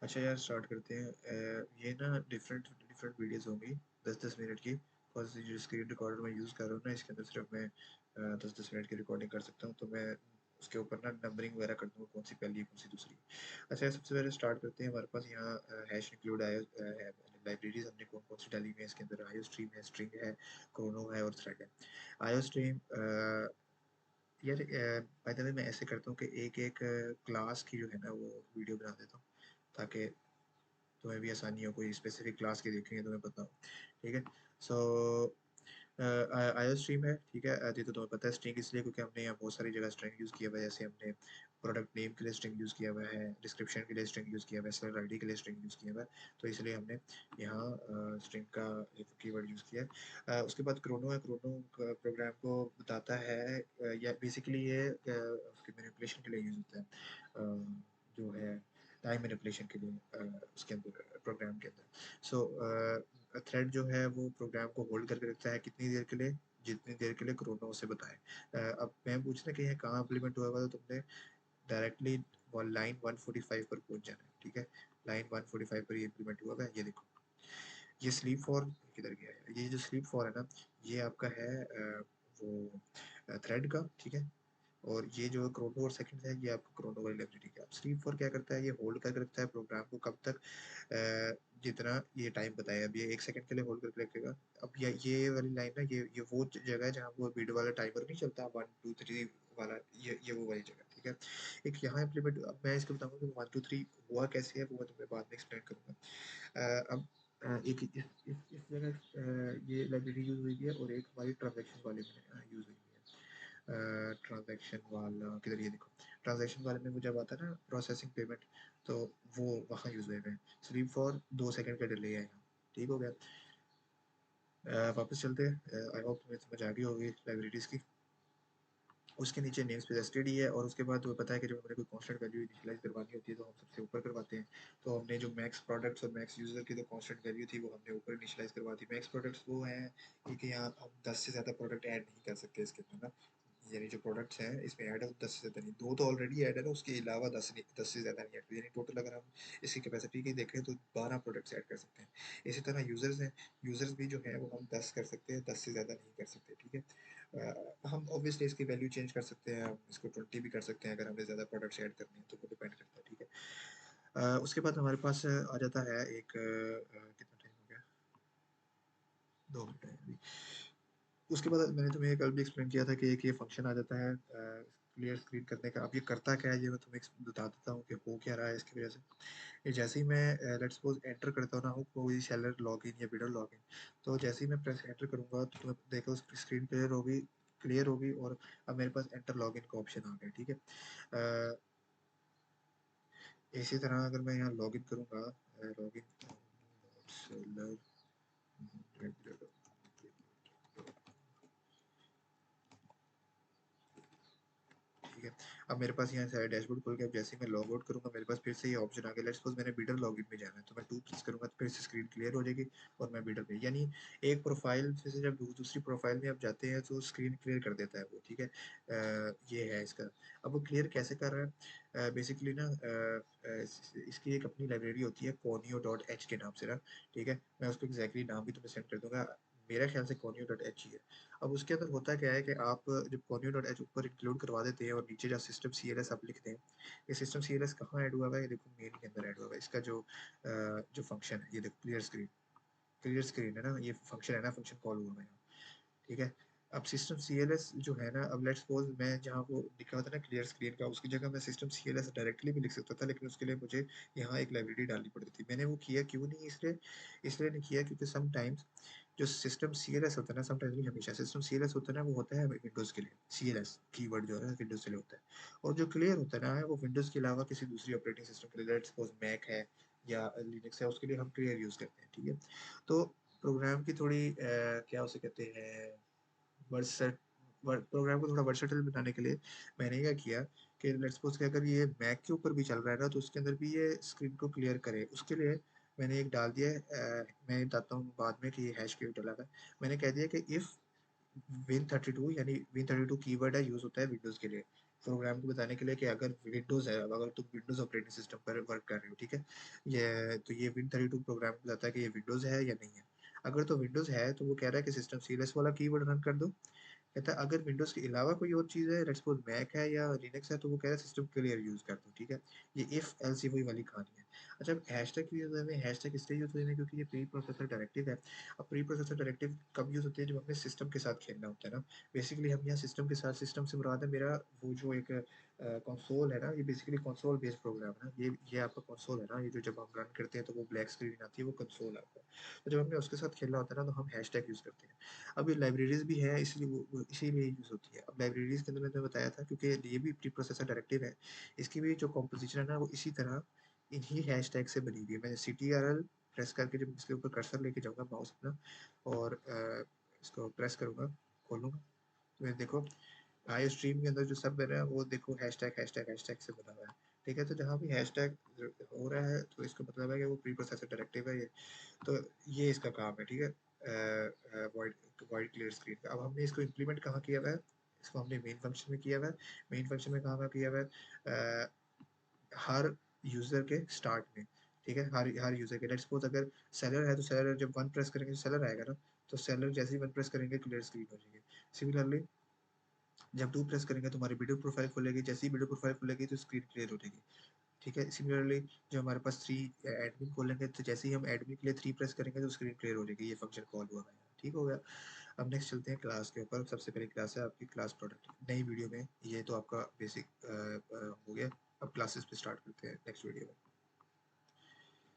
अच्छा यार, स्टार्ट करते हैं। ये ना डिफरेंट डिफरेंट वीडियोस होंगी, 10-10 मिनट की। और जो स्क्रीन रिकॉर्डर मैं यूज़ कर रहा हूँ ना, इसके अंदर सिर्फ मैं 10-10 मिनट की रिकॉर्डिंग कर सकता हूँ। तो मैं उसके ऊपर ना नंबरिंग वगैरह कर दूँगा, कौन सी पहली है कौन सी दूसरी। अच्छा, सबसे पहले स्टार्ट करते हैं। हमारे पास यहाँ हैश इंक्लूड आयो है। लाइब्रेरीज हमने कौन कौन सी डाली हुई है इसके अंदर? आयो स्ट्रीम है, स्ट्रिंग है, क्रोनो है और थ्रेड है। आयो स्ट्रीम यार, बाय द वे मैं ऐसे करता हूँ कि एक एक क्लास की जो है ना वो वीडियो बना देता हूँ, ताकि तुम्हें भी आसानी हो, कोई स्पेसिफिक क्लास के देखेंगे तुम्हें पता हो। ठीक है। सो आयो स्ट्रीम है, ठीक है। ये तो तुम्हें पता है स्ट्रिंग इसलिए क्योंकि हमने यहाँ बहुत सारी जगह स्ट्रिंग यूज़ किया हुआ है। जैसे हमने प्रोडक्ट नेम के लिए स्ट्रिंग यूज़ किया हुआ है, डिस्क्रिप्शन के लिए स्ट्रिंग यूज़ किया हुआ है, सेलर आईडी के लिए स्ट्रिंग यूज़ किया हुआ है। तो इसलिए हमने यहाँ स्ट्रिंग का एक कीवर्ड यूज़ किया है। उसके बाद क्रोनो है। क्रोनो प्रोग्राम को बताता है, या बेसिकली ये उसके मैनिपुलेशन के लिए यूज़ होता है, जो है टाइम मैनिपुलेशन के लिए, उसके अंदर प्रोग्राम के अंदर। सो थ्रेड जो है वो प्रोग्राम को होल्ड करके रखता है कितनी देर के लिए? जितनी देर के लिए क्रोनो उसे बताए। अब मैं पूछना कि यह कहाँ इम्प्लीमेंट हुआ होगा, तो तुमने डायरेक्टली लाइन 145 पर पहुंच जाना है। ठीक है, लाइन 145 पर ये इम्प्लीमेंट हुआ है। ये देखो, ये स्लीप फॉर किधर गया है? ये जो स्लीप फॉर है ना, ये आपका है वो थ्रेड का। ठीक है। और ये जो क्रोनो और सेकंड है, ये आपको क्रोनो वाली लाइब्रेरी का। स्लीप फॉर क्या करता है? ये होल्ड करके रखता है प्रोग्राम को कब तक? जितना ये टाइम बताया। अब ये 1 सेकंड के लिए होल्ड करके रखेगा। अब ये वाली लाइन ना, ये वो जगह है जहाँ वो बीट वाला टाइमर नहीं चलता, 1 2 3 वाला। ये वो वाली जगह। ठीक है। एक यहाँ इम्प्लीमेंट, अब मैं इसको बताऊंगा कि 1 2 3 हुआ कैसे है, वो मैं तुम्हें बाद में एक्सप्लेन करूंगा। अब एक इस जगह ये लाइब्रेरी यूज हुई है, और एक हमारी ट्रांजेक्शन वाले में यूज हुई है। ट्रांजैक्शन वाला किधर? ये देखो, ट्रांजैक्शन वाले में वो जब आता है ना प्रोसेसिंग पेमेंट, तो वो वहाँ यूज हुए हैं। स्लीप फॉर 2 सेकंड का डिले है यहाँ। ठीक हो गया। वापस चलते हैं। आई होप तुम्हें समझ आ गई होगी लाइब्रेरीज की। उसके नीचे नेम स्पेसिफिड ही है, और उसके बाद तुम्हें पता है कि जब हमने कोई कांस्टेंट वैल्यू इनिशियलाइज करवानी होती है तो हम सबसे ऊपर करवाते हैं। तो हमने जो मैक्स प्रोडक्ट्स और मैक्स यूजर की जो कांस्टेंट वैल्यू थी वो हमने ऊपर इनिशियलाइज करवा दी। मैक्स प्रोडक्ट्स वो हैं कि यहाँ हम 10 से ज़्यादा प्रोडक्ट ऐड नहीं कर सकते इसके अंदर ना। यानी जो प्रोडक्ट्स हैं इसमें ऐड है 10 से ज़्यादा नहीं, दो तो ऑलरेडी ऐड है ना, उसके अलावा 10 से ज़्यादा नहीं ऐड। यानी टोटल अगर हम इसकी कैपेसिटी की देखें तो 12 प्रोडक्ट्स ऐड कर सकते हैं। इसी तरह यूजर्स हैं। यूजर्स भी जो है वो हम 10 कर सकते हैं, 10 से ज़्यादा नहीं कर सकते। ठीक है। हम ऑब्वियसली इसकी वैल्यू चेंज कर सकते हैं, हम इसको 20 भी कर सकते हैं अगर हमें ज़्यादा प्रोडक्ट्स ऐड करने हैं, तो वो डिपेंड करता है। ठीक है। उसके बाद हमारे पास आ जाता है एक कितना टाइम हो गया? 2 मिनट है अभी। उसके बाद मैंने तुम्हें कल भी एक्सप्लेन किया था कि एक ये फंक्शन आ जाता है क्लियर स्क्रीन करने का। अब ये करता क्या है, ये मैं तुम्हें बता देता हूँ कि हो क्या रहा है इसकी वजह से। ये जैसे ही मैं लेट्स सपोज एंटर करता हूँ ना, हो कोई सेलर लॉगिन या बिडर लॉगिन, तो जैसे ही मैं प्रेस एंटर करूंगा तो तुम्हें देखो स्क्रीन क्लियर होगी और अब मेरे पास एंटर लॉगिन का ऑप्शन आ गया। ठीक है। अ, इसी तरह अगर मैं यहाँ लॉगिन करूंगा, लॉगिन सेलर, ठीक है। अब मेरे पास यहाँ सारा डैशबोर्ड खुल गया। अब जैसे ही मैं लॉग आउट करूंगा मेरे पास फिर से ये ऑप्शन आ गया। लेट्स सपोज मैंने बिडर लॉगिन में जाना है, तो मैं 2 प्रेस करूंगा तो फिर से स्क्रीन क्लियर हो जाएगी और मैं बिडर पे, यानी एक प्रोफाइल से जब दूसरी प्रोफाइल में आप जाते हैं तो स्क्रीन क्लियर कर देता है वो। ठीक है। ये है इसका। अब वो क्लियर कैसे कर रहा है? बेसिकली ना, इसकी एक अपनी लाइब्रेरी होती है conio.h के नाम से ना। ठीक है, मैं उसको एग्जैक्टली नाम भी तुम्हें सेंड कर दूंगा। मेरा ख्याल से conio.h ही है। अब उसके अंदर होता क्या है कि आप जब conio.h ऊपर इंक्लूड करवा देते हैं और नीचे जो सिस्टम CLS आप लिखते हैं, ये सिस्टम CLS कहाँ ऐड हुआ है? ये देखो मेन के अंदर ऐड हुआ है। इसका जो फंक्शन है, ये देखो क्लियर स्क्रीन है ना, ये फंक्शन है ना, फंक्शन कॉल हुआ है यहाँ। ठीक है। अब सिस्टम CLS जो है ना, अब लेट्स सपोज मैं जहाँ वो लिखा होता है ना क्लियर स्क्रीन का, उसकी जगह मैं सिस्टम CLS डायरेक्टली भी लिख सकता था, लेकिन उसके लिए मुझे यहाँ एक लाइब्रेरी डालनी पड़ती थी। मैंने वो किया क्यों नहीं? इसलिए नहीं किया क्योंकि समटाइम्स जो सिस्टम CLS होता है ना, समटाइम्स नहीं, हमेशा सिस्टम CLS होता है ना, वो होता है विंडोज़ के लिए। CLS कीवर्ड जो है विंडोज़ के लिए होता है, और जो क्लियर होता है ना वो विंडोज़ के अलावा किसी दूसरी ऑपरेटिंग सिस्टम के लिए, लेट्स सपोज मैक है या लिनक्स है, उसके लिए हम क्लियर यूज़ करते हैं। ठीक है। तो प्रोग्राम की थोड़ी क्या उसे कहते हैं, वर्सेट प्रोग्राम को थोड़ा वर्सेटाइल बनाने के लिए मैंने क्या किया कि लेट्स सपोज कि अगर ये मैक के ऊपर भी चल रहा है ना, तो उसके अंदर भी ये स्क्रीन को क्लियर करे। उसके लिए मैंने एक डाल दिया है, मैं बताता हूँ बाद में कि ये हैश क्यों डाला है। मैंने कह दिया कि इफ Win32, यानी Win32 कीवर्ड है, यूज होता है विंडोज के लिए। प्रोग्राम को बताने के लिए कि अगर विंडोज़ है, अगर तुम विंडोज़ ऑपरेटिंग सिस्टम पर वर्क कर रहे हो, ठीक है? ये Win32 प्रोग्राम को बताता है कि ये विंडोज़ है या नहीं है। अगर तो विंडोज़ है तो वो कह रहा है कि सिस्टम सीएलएस वाला कीवर्ड रन कर दो। कहता है अगर विंडोज़ के अलावा कोई और चीज़ है, लेट्स सपोज़ मैक है या लिनक्स है, तो वो कह रहा है सिस्टम क्लियर यूज़ कर दो, ठीक है? ये इफ एल्स वही वाली कहानी है। अच्छा, हैशटैग क्यों यूज़ हुए हैं? हैशटैग इसलिए यूज़ हुए हैं क्योंकि ये प्री प्रोसेसर डायरेक्टिव है। अब प्री प्रोसेसर डायरेक्टिव कब यूज़ होते हैं? जब अपने सिस्टम के साथ खेलना होता है ना। बेसिकली हम यहाँ सिस्टम के साथ, सिस्टम से मुराद है मेरा वो जो एक कंसोल है ना, ये बेसिकली कंसोल बेस्ड प्रोग्राम है ना। ये आपका कंसोल है ना, ये जो जब हम रन करते हैं तो वो ब्लैक स्क्रीन आती है, वो कंसोल है आपका। तो जब हमने उसके साथ खेलना होता है ना, तो हम हैशटैग यूज़ करते हैं। अब ये लाइब्रेरीज़ भी हैं, इसलिए वो इसीलिए यूज़ होती है। अब लाइब्रेरीज़ के अंदर मैंने बताया था क्योंकि ये भी प्री प्रोसेसर डायरेक्टिव है। इसकी भी जो कंपोज़िशन है ना, वो इसी तरह इन्हीं हैशटैग से बनी हुई है। मैं ctrl प्रेस करके जब इसके ऊपर कर्सर लेके जाऊँगा माउस अपना और इसको प्रेस करूँगा, खोलूँगा, तो ये देखो आईओस्ट्रीम के अंदर जो सब बना है वो देखो हैशटैग हैशटैग हैशटैग से बना हुआ है। ठीक है? तो जहाँ भी हैशटैग हो रहा है तो इसका मतलब है कि वो प्री प्रोसेसर डायरेक्टिव है ये। तो ये इसका काम है, ठीक है? वॉइड वॉइड क्लियर स्क्रीन का। अब हमने इसको इम्प्लीमेंट कहाँ किया हुआ है? इसको हमने मेन फंक्शन में किया हुआ है। मेन फंक्शन में कहाँ किया हुआ है? हर यूज़र के स्टार्ट में, ठीक है? हर यूज़र के, लेट्स सपोज़ अगर सेलर है तो सेलर जब 1 प्रेस करेंगे सेलर आएगा ना, तो सेलर जैसे ही 1 प्रेस करेंगे क्लियर स्क्रीन हो जाएगी। सिमिलरली जब 2 प्रेस करेंगे तो हमारी वीडियो प्रोफाइल खुलेगी, जैसे ही वीडियो प्रोफाइल खुलेगी तो स्क्रीन क्लियर हो जाएगी। ठीक है? सिमिलरली जो हमारे पास 3 एडमिन खोलेंगे तो जैसे ही हम एडमिन के लिए 3 प्रेस करेंगे तो स्क्रीन क्लियर हो जाएगी, ये फंक्शन कॉल हुआ है। ठीक हो गया? अब नेक्स्ट चलते हैं क्लास के ऊपर। सबसे पहली क्लास है आपकी क्लास प्रोडक्ट। नई वीडियो में ये तो आपका बेसिक हो गया। अब क्लासेस पे स्टार्ट करते हैं नेक्स्ट वीडियो में।